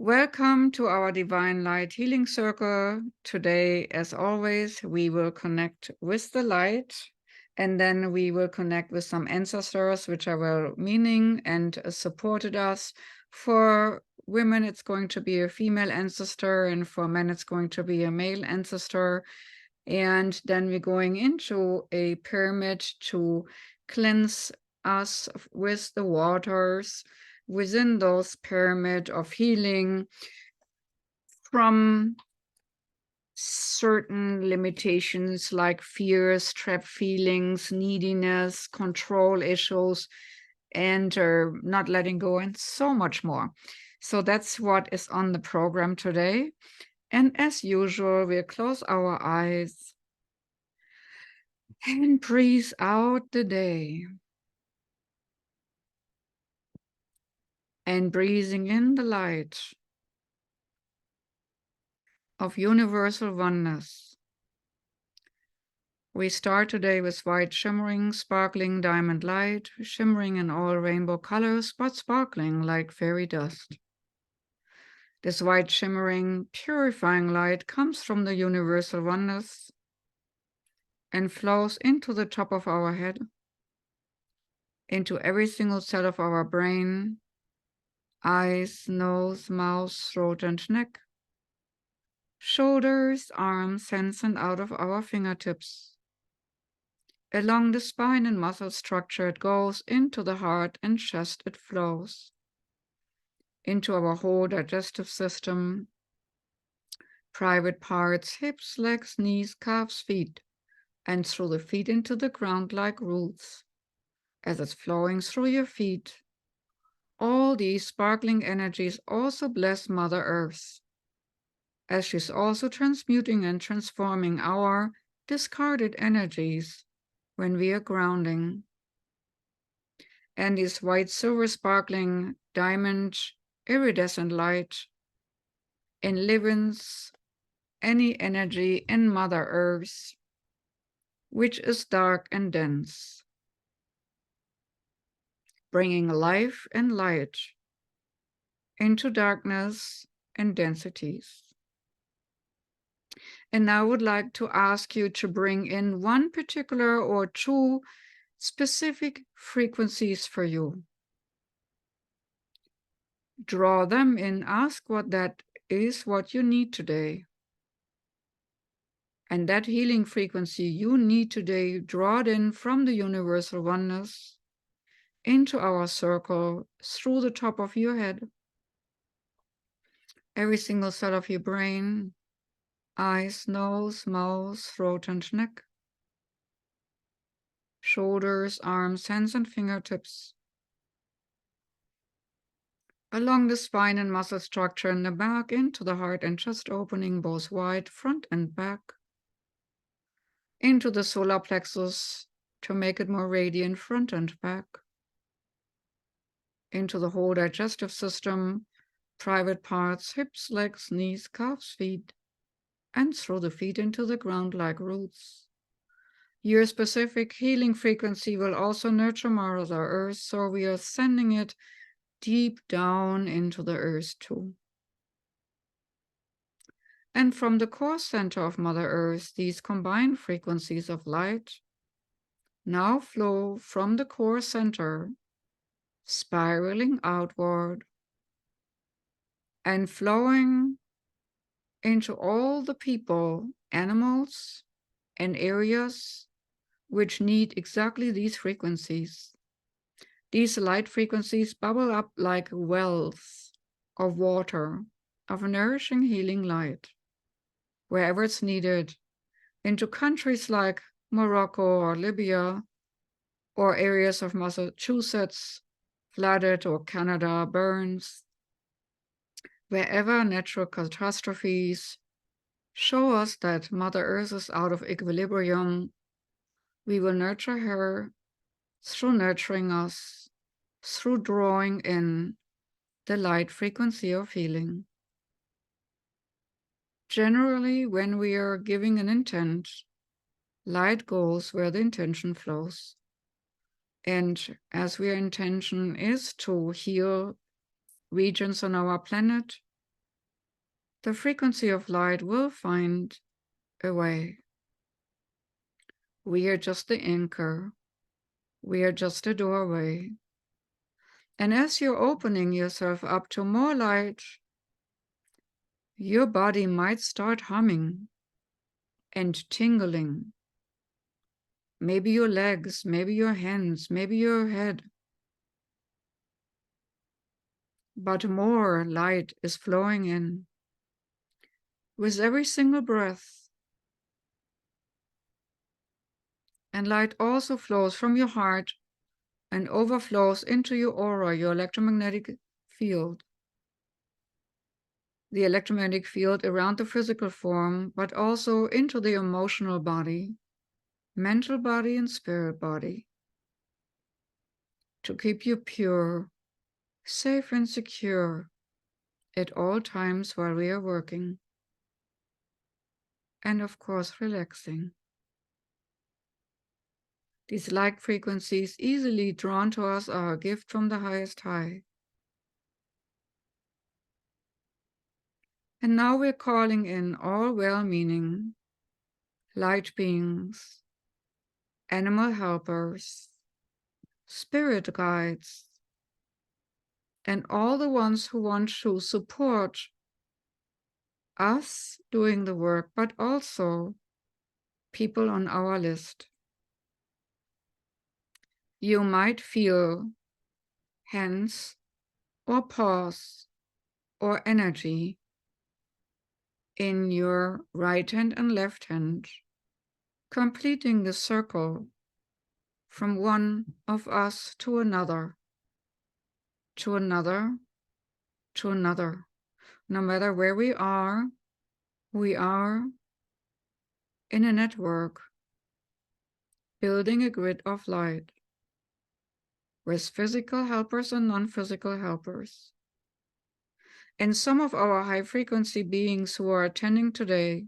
Welcome to our Divine Light Healing Circle. Today, as always, we will connect with the light, and then we will connect with some ancestors which are well meaning and supported us. For women, it's going to be a female ancestor, and for men, it's going to be a male ancestor. And then we're going into a pyramid to cleanse us with the waters within those pyramid of healing from certain limitations like fears, trapped feelings, neediness, control issues, and not letting go, and so much more. So that's what is on the program today. And as usual, we'll close our eyes and breathe out the day. And breathing in the light of universal oneness. We start today with white shimmering, sparkling diamond light, shimmering in all rainbow colors, but sparkling like fairy dust. This white shimmering, purifying light comes from the universal oneness and flows into the top of our head, into every single cell of our brain, eyes, nose, mouth, throat, and neck, shoulders, arms, hands, and out of our fingertips. Along the spine and muscle structure, it goes into the heart and chest, it flows into our whole digestive system, private parts, hips, legs, knees, calves, feet, and through the feet into the ground like roots. As it's flowing through your feet, all these sparkling energies also bless Mother Earth, as she's also transmuting and transforming our discarded energies when we are grounding. And this white, silver, sparkling, diamond, iridescent light enlivens any energy in Mother Earth, which is dark and dense, bringing life and light into darkness and densities. And now I would like to ask you to bring in one particular or two specific frequencies for you. Draw them in, ask what that is, what you need today. And that healing frequency you need today, draw it in from the universal oneness into our circle, through the top of your head, every single cell of your brain, eyes, nose, mouth, throat, and neck, shoulders, arms, hands, and fingertips, along the spine and muscle structure in the back, into the heart and chest opening, both wide, front and back, into the solar plexus to make it more radiant, front and back, into the whole digestive system, private parts, hips, legs, knees, calves, feet, and through the feet into the ground like roots. Your specific healing frequency will also nurture Mother Earth, so we are sending it deep down into the earth too. And from the core center of Mother Earth, these combined frequencies of light now flow from the core center, spiraling outward and flowing into all the people, animals, and areas which need exactly these frequencies. These light frequencies bubble up like wells of water, of nourishing healing light, wherever it's needed, into countries like Morocco or Libya, or areas of Massachusetts, flooded, or Canada, burns. Wherever natural catastrophes show us that Mother Earth is out of equilibrium, we will nurture her through nurturing us, through drawing in the light frequency of healing. Generally, when we are giving an intent, light goes where the intention flows. And as our intention is to heal regions on our planet, the frequency of light will find a way. We are just the anchor. We are just a doorway. And as you're opening yourself up to more light, your body might start humming and tingling. Maybe your legs, maybe your hands, maybe your head. But more light is flowing in with every single breath. And light also flows from your heart and overflows into your aura, your electromagnetic field. The electromagnetic field around the physical form, but also into the emotional body, mental body, and spirit body, to keep you pure, safe, and secure at all times while we are working. And of course, relaxing. These light frequencies easily drawn to us are a gift from the highest high. And now we're calling in all well-meaning light beings, animal helpers, spirit guides, and all the ones who want to support us doing the work, but also people on our list. You might feel hands or paws or energy in your right hand and left hand, completing the circle from one of us to another, to another, to another. No matter where we are in a network, building a grid of light with physical helpers and non-physical helpers. And some of our high-frequency beings who are attending today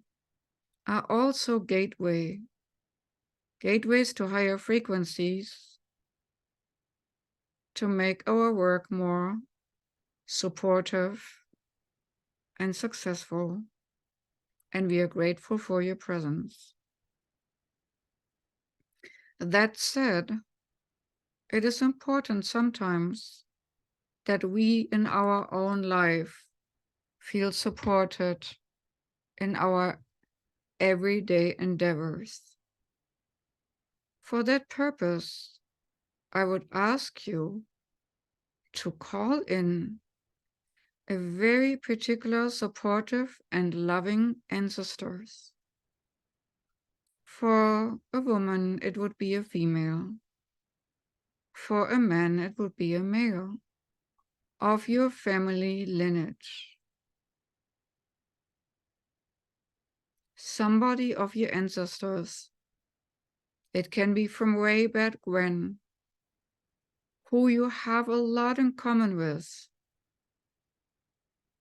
are also gateways to higher frequencies to make our work more supportive and successful. And we are grateful for your presence. That said, it is important sometimes that we in our own life feel supported in our everyday endeavors. For that purpose, I would ask you to call in a very particular supportive and loving ancestors. For a woman, it would be a female. For a man, it would be a male of your family lineage. Somebody of your ancestors. It can be from way back when, who you have a lot in common with,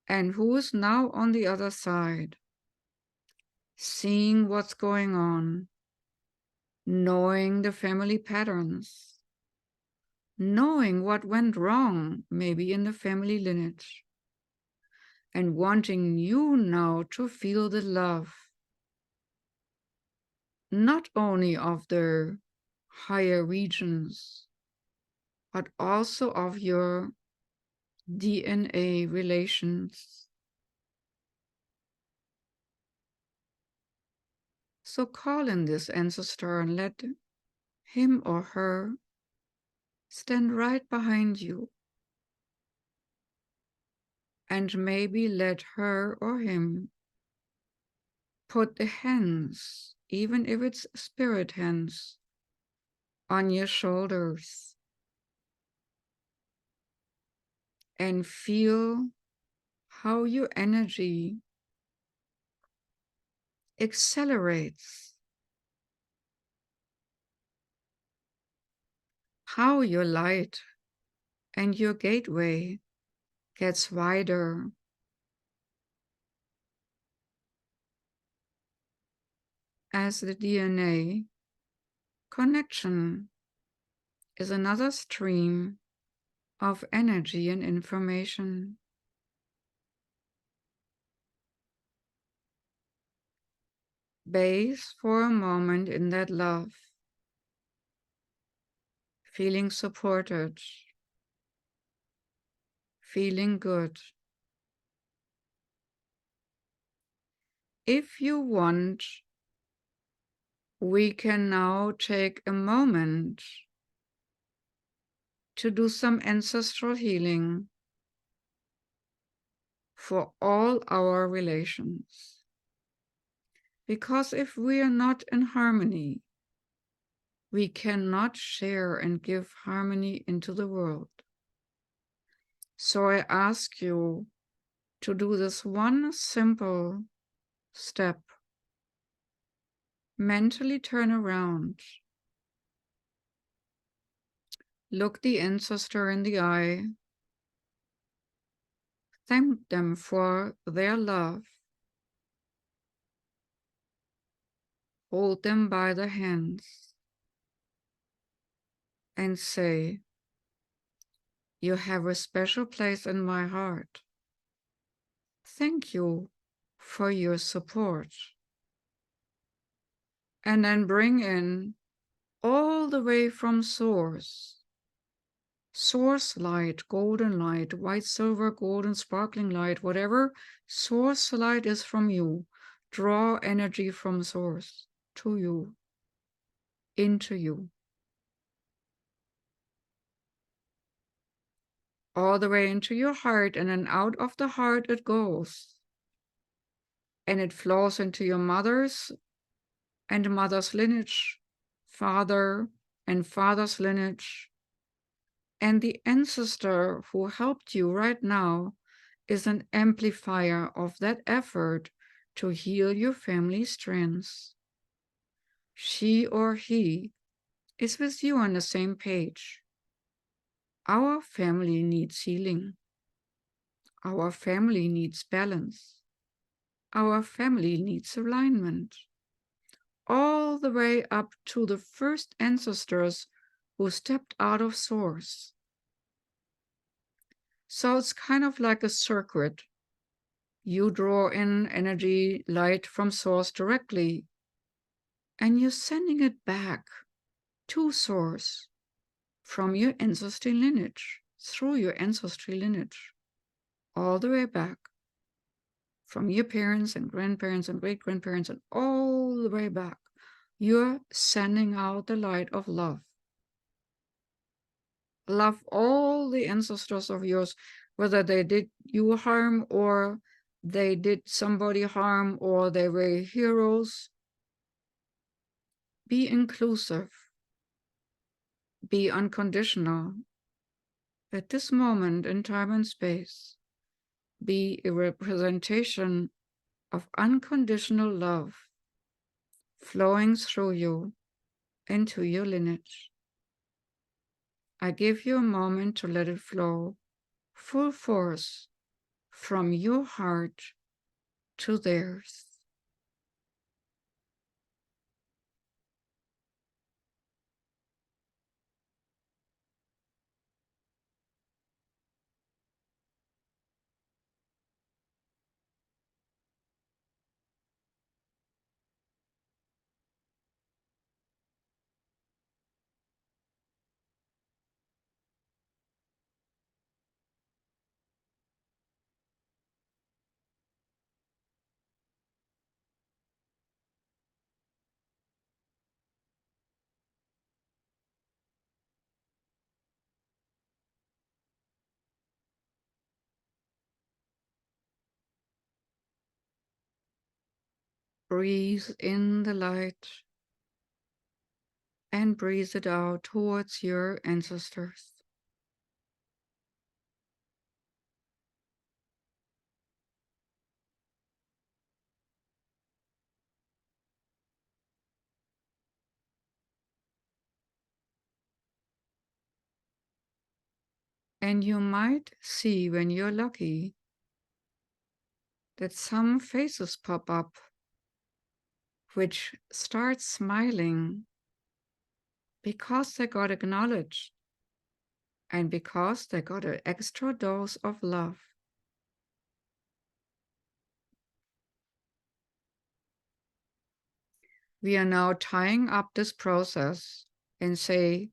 and who is now on the other side, seeing what's going on, knowing the family patterns, knowing what went wrong, maybe in the family lineage, and wanting you now to feel the love, not only of the higher regions, but also of your DNA relations. So call in this ancestor and let him or her stand right behind you. And maybe let her or him put the hands, even if it's spirit hands, on your shoulders. And feel how your energy accelerates, how your light and your gateway gets wider. As the DNA connection is another stream of energy and information. Bathe for a moment in that love, feeling supported, feeling good. If you want, we can now take a moment to do some ancestral healing for all our relations. Because if we are not in harmony, we cannot share and give harmony into the world. So I ask you to do this one simple step. Mentally turn around. Look the ancestor in the eye. Thank them for their love. Hold them by the hands and say, "You have a special place in my heart. Thank you for your support." And then bring in all the way from source light, golden light, white, silver, golden, sparkling light, whatever source light is from you. Draw energy from source to you, into you. All the way into your heart, and then out of the heart it goes. And it flows into your mother's and mother's lineage, father and father's lineage. And the ancestor who helped you right now is an amplifier of that effort to heal your family strands. She or he is with you on the same page. Our family needs healing. Our family needs balance. Our family needs alignment. All the way up to the first ancestors who stepped out of source. So it's kind of like a circuit. You draw in energy, light from source directly, and you're sending it back to source from your ancestry lineage, through your ancestry lineage, all the way back from your parents and grandparents and great-grandparents and all the way back. You're sending out the light of love. Love all the ancestors of yours, whether they did you harm or they did somebody harm or they were heroes. Be inclusive. Be unconditional. At this moment in time and space, be a representation of unconditional love flowing through you into your lineage. I give you a moment to let it flow full force from your heart to theirs. Breathe in the light and breathe it out towards your ancestors. And you might see, when you're lucky, that some faces pop up which start smiling because they got acknowledged and because they got an extra dose of love. We are now tying up this process and say,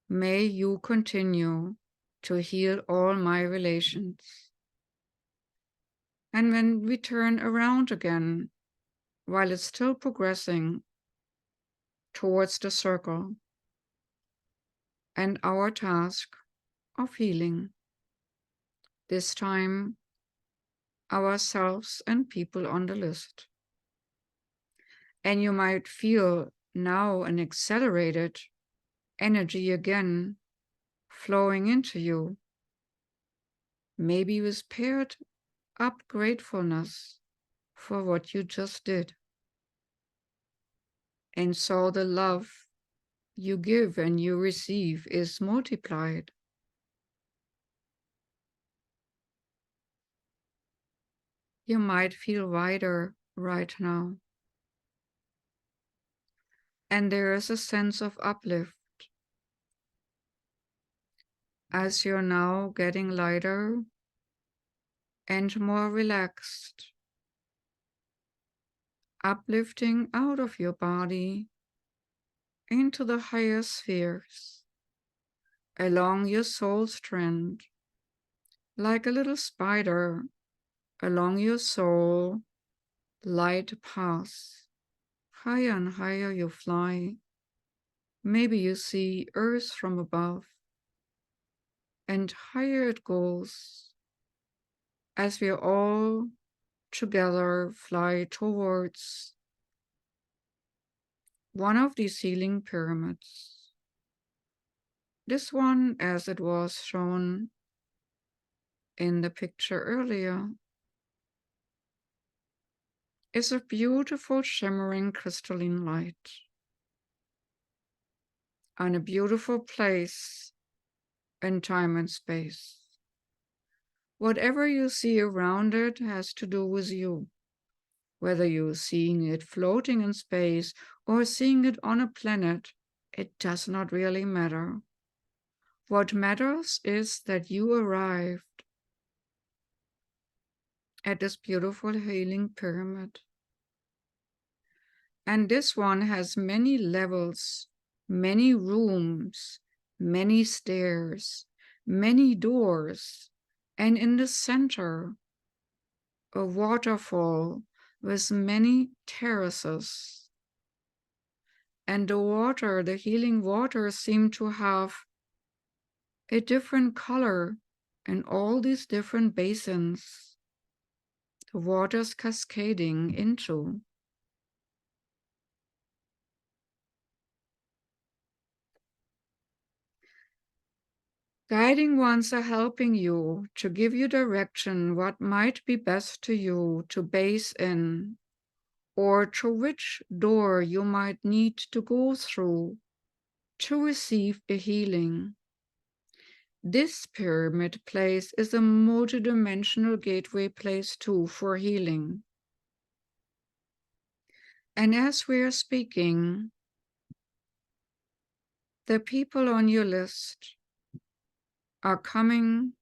may you continue to heal all my relations. And when we turn around again, while it's still progressing towards the circle and our task of healing, this time ourselves and people on the list. And you might feel now an accelerated energy again flowing into you, maybe with paired up gratefulness for what you just did. And so the love you give and you receive is multiplied. You might feel wider right now. And there is a sense of uplift as you're now getting lighter and more relaxed, uplifting out of your body into the higher spheres, along your soul strand, like a little spider along your soul, light paths. Higher and higher you fly. Maybe you see Earth from above, and higher it goes as we all together fly towards one of these healing pyramids. This one, as it was shown in the picture earlier, is a beautiful shimmering crystalline light on a beautiful place in time and space. Whatever you see around it has to do with you, whether you're seeing it floating in space or seeing it on a planet, it does not really matter. What matters is that you arrived at this beautiful healing pyramid. And this one has many levels, many rooms, many stairs, many doors, and in the center, a waterfall with many terraces. And the water, the healing water, seemed to have a different color in all these different basins the water's cascading into. Guiding ones are helping you to give you direction what might be best to you to base in, or to which door you might need to go through to receive a healing. This pyramid place is a multidimensional gateway place too for healing. And as we are speaking, the people on your list are coming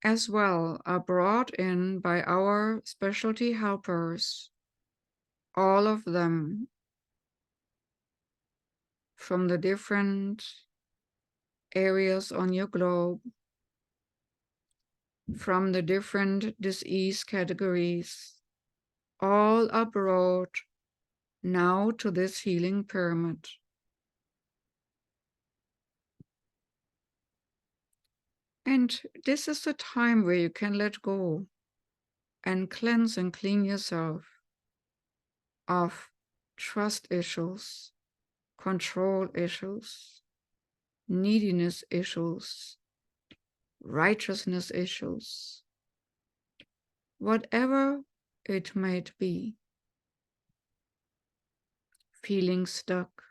as well, are brought in by our specialty helpers, all of them from the different areas on your globe, from the different disease categories, all are brought now to this healing pyramid. And this is the time where you can let go and cleanse and clean yourself of trust issues, control issues, neediness issues, righteousness issues, whatever it might be. Feeling stuck,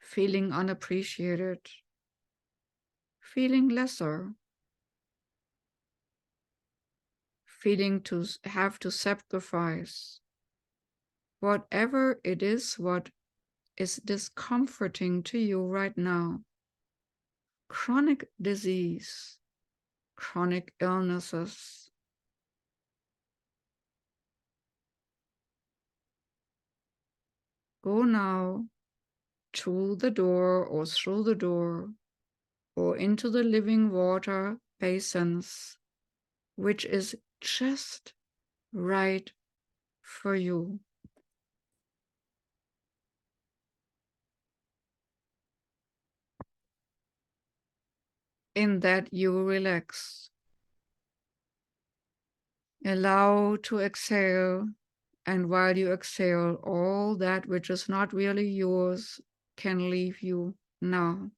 feeling unappreciated, feeling lesser, feeling to have to sacrifice, whatever it is, what is discomforting to you right now. Chronic disease, chronic illnesses, Go now to the door or through the door or into the living water basins, which is just right for you. In that you relax. Allow to exhale, and while you exhale, all that which is not really yours can leave you now.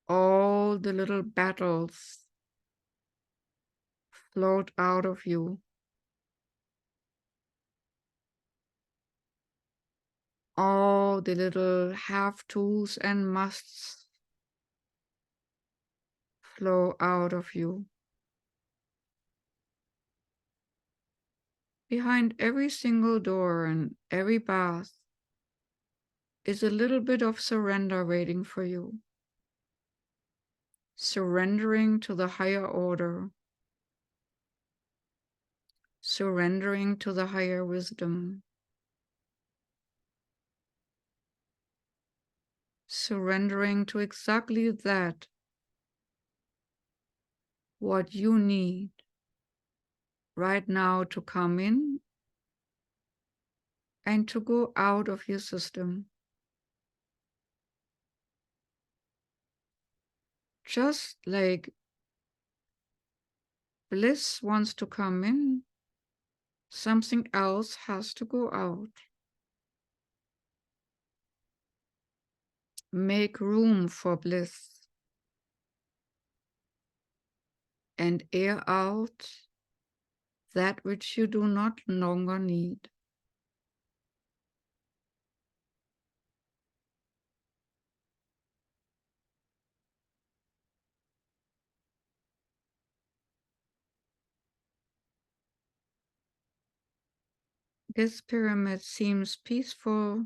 All the little battles float out of you. All the little have-tos and musts flow out of you. Behind every single door and every path is a little bit of surrender waiting for you. Surrendering to the higher order. Surrendering to the higher wisdom. Surrendering to exactly that, what you need right now to come in and to go out of your system. Just like bliss wants to come in, something else has to go out. Make room for bliss and air out that which you do not longer need. This pyramid seems peaceful,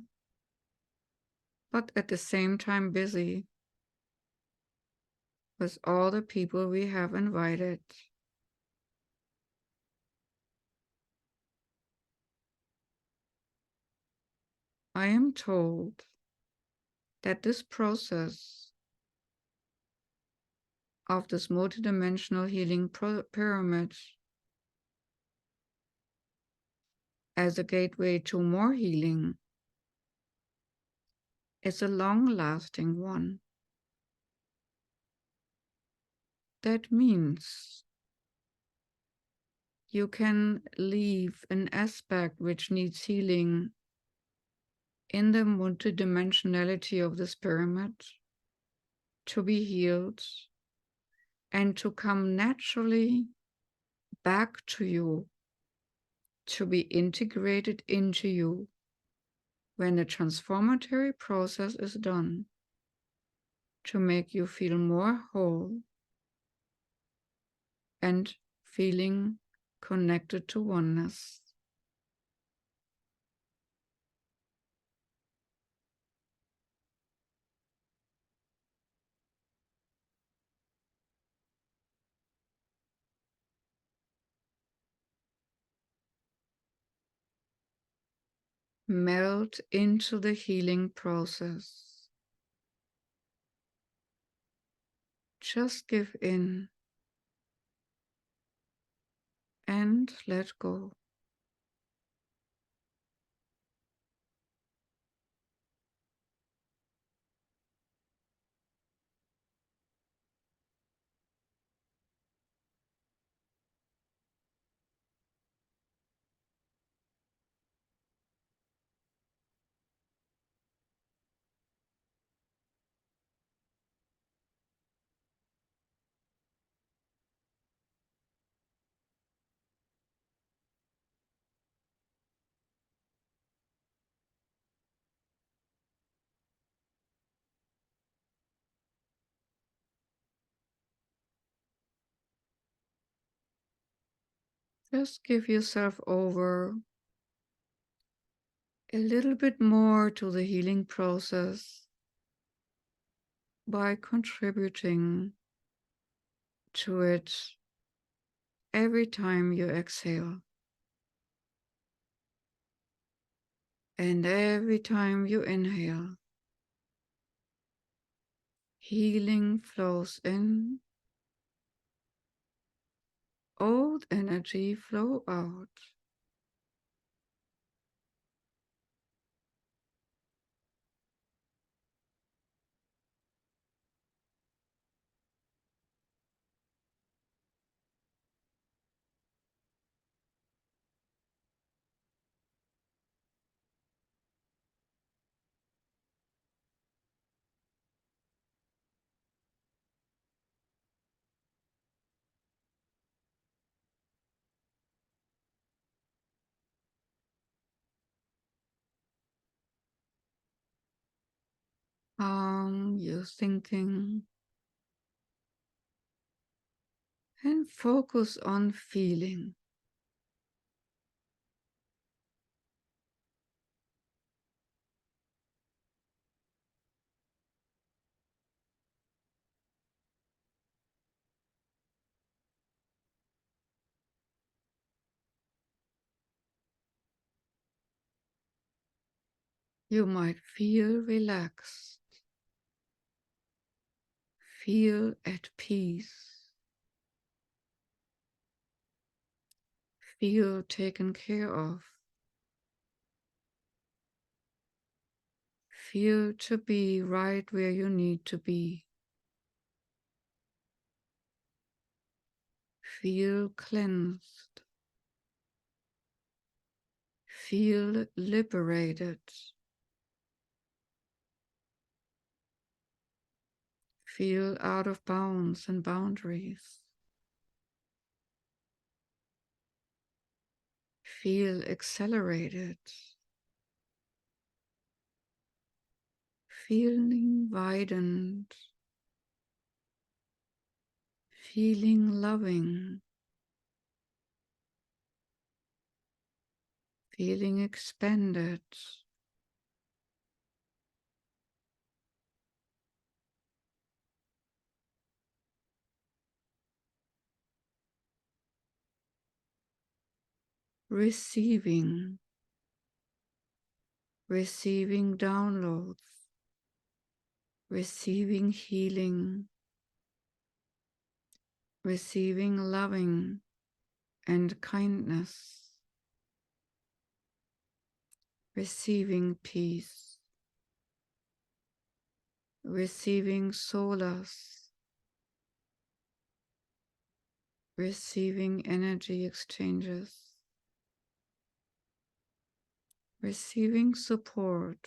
but at the same time busy with all the people we have invited. I am told that this process of this multidimensional healing pyramid as a gateway to more healing is a long-lasting one. That means you can leave an aspect which needs healing in the multidimensionality of this pyramid to be healed and to come naturally back to you, to be integrated into you when the transformatory process is done, to make you feel more whole and feeling connected to oneness. Melt into the healing process. Just give in and let go. Just give yourself over a little bit more to the healing process by contributing to it every time you exhale. And every time you inhale, healing flows in, old energy flow out. Calm your thinking and focus on feeling. You might feel relaxed, feel at peace, feel taken care of, feel to be right where you need to be, feel cleansed, feel liberated, feel out of bounds and boundaries, feel accelerated, feeling widened, feeling loving, feeling expanded, receiving, receiving downloads, receiving healing, receiving loving and kindness, receiving peace, receiving solace, receiving energy exchanges, receiving support,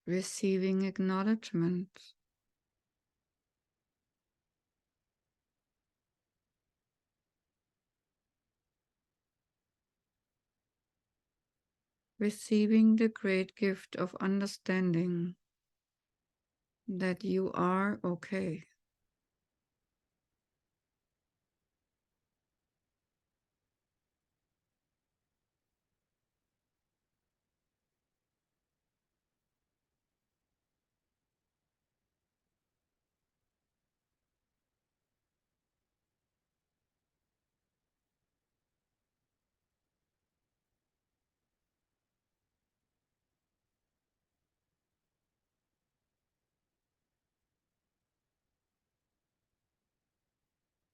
receiving acknowledgement, receiving the great gift of understanding that you are okay.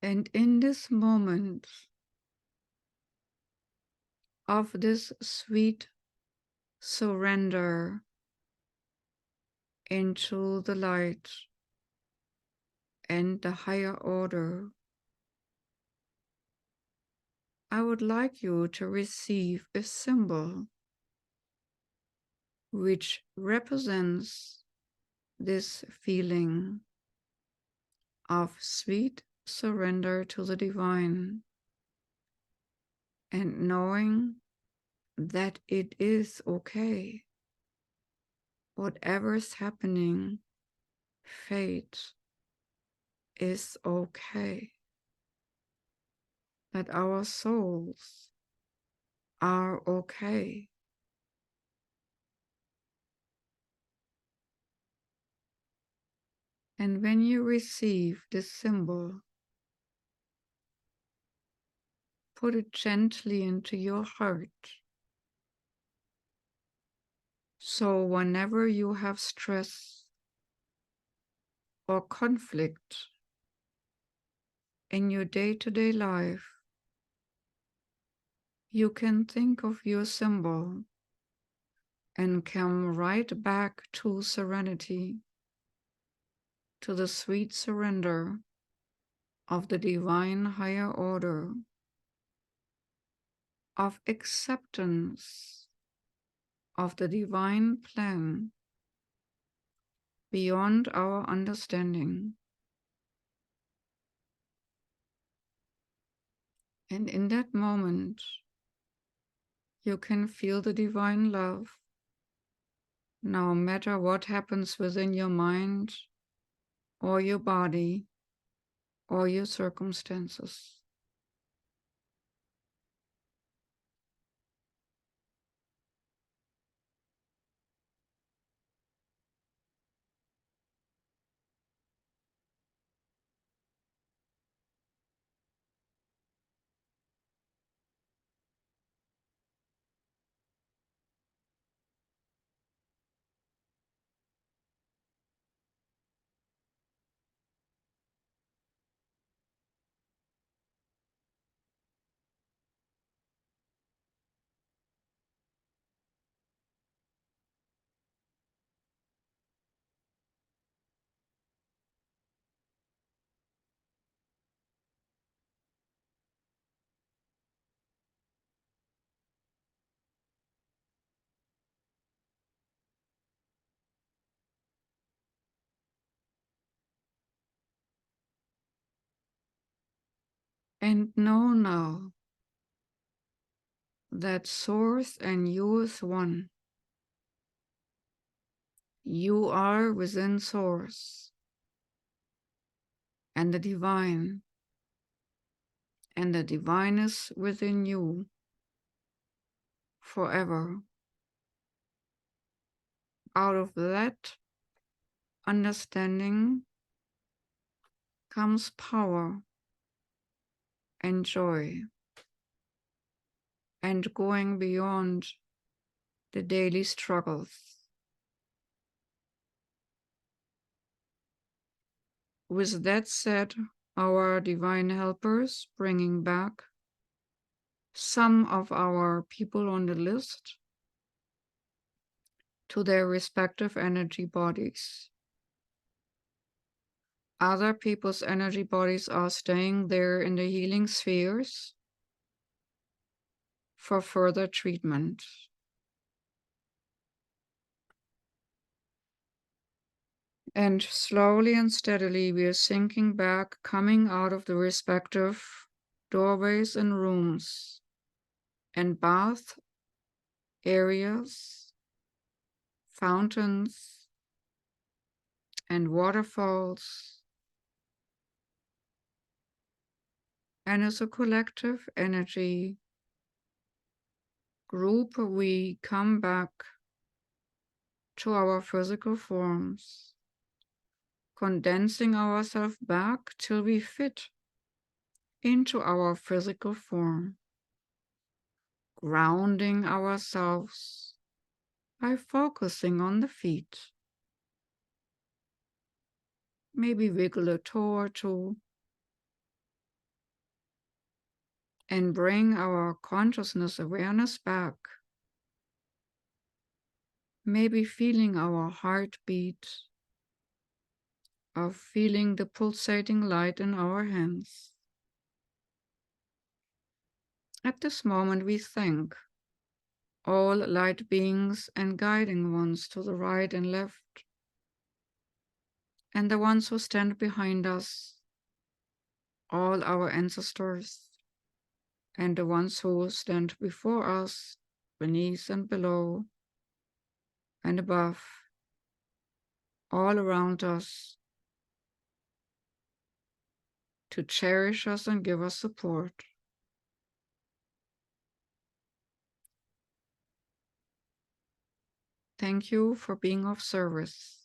And in this moment of this sweet surrender into the light and the higher order, I would like you to receive a symbol which represents this feeling of sweet surrender to the divine and knowing that it is okay. Whatever's happening, fate is okay. That our souls are okay. And when you receive this symbol, put it gently into your heart. So whenever you have stress or conflict in your day-to-day life, you can think of your symbol and come right back to serenity, to the sweet surrender of the divine higher order, of acceptance of the divine plan beyond our understanding. And in that moment, you can feel the divine love, no matter what happens within your mind or your body or your circumstances. And know now that Source and you is one. You are within Source and the divine is within you forever. Out of that understanding comes power and joy and going beyond the daily struggles. With that said, our divine helpers bringing back some of our people on the list to their respective energy bodies. Other people's energy bodies are staying there in the healing spheres for further treatment. And slowly and steadily, we are sinking back, coming out of the respective doorways and rooms and bath areas, fountains, and waterfalls. And as a collective energy group, we come back to our physical forms, condensing ourselves back till we fit into our physical form, grounding ourselves by focusing on the feet. Maybe wiggle a toe or two and bring our consciousness awareness back. Maybe feeling our heartbeat, of feeling the pulsating light in our hands. At this moment, we thank all light beings and guiding ones to the right and left, and the ones who stand behind us, all our ancestors, and the ones who stand before us, beneath and below, and above, all around us, to cherish us and give us support. Thank you for being of service.